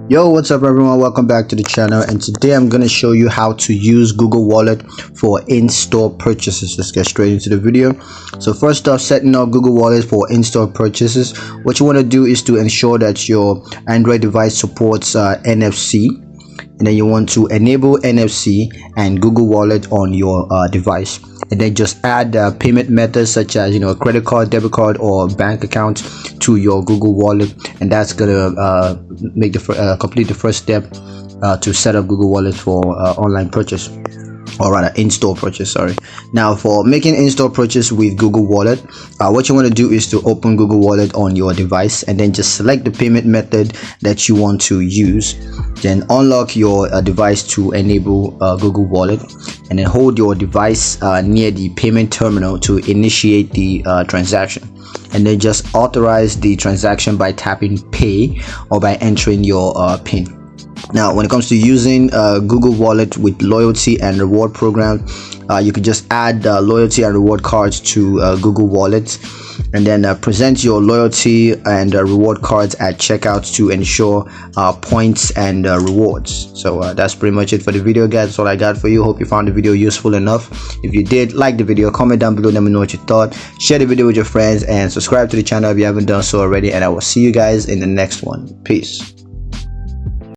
Yo, what's up everyone, welcome back to the channel, and today I'm going to show you how to use Google Wallet for in-store purchases. Let's get straight into the video. So first off, setting up Google Wallet for in-store purchases, what you want to do is to ensure that your Android device supports NFC, and then you want to enable NFC and Google Wallet on your device, and then just add payment methods such as a credit card, debit card, or bank account to your Google Wallet, and that's gonna make the complete the first step to set up Google Wallet for online purchase, or rather in-store purchase. Sorry. Now for making in-store purchase with Google Wallet, what you want to do is to open Google Wallet on your device, and then just select the payment method that you want to use. Then unlock your device to enable Google Wallet, and then hold your device near the payment terminal to initiate the transaction, and then just authorize the transaction by tapping pay or by entering your PIN. Now when it comes to using Google Wallet with loyalty and reward program, you could just add loyalty and reward cards to Google Wallet, and then present your loyalty and reward cards at checkout to ensure points and rewards. So that's pretty much it for the video, guys. That's all I got for you. Hope you found the video useful enough. If you did, like the video, comment down below, let me know what you thought, share the video with your friends, and subscribe to the channel if you haven't done so already, and I will see you guys in the next one. Peace.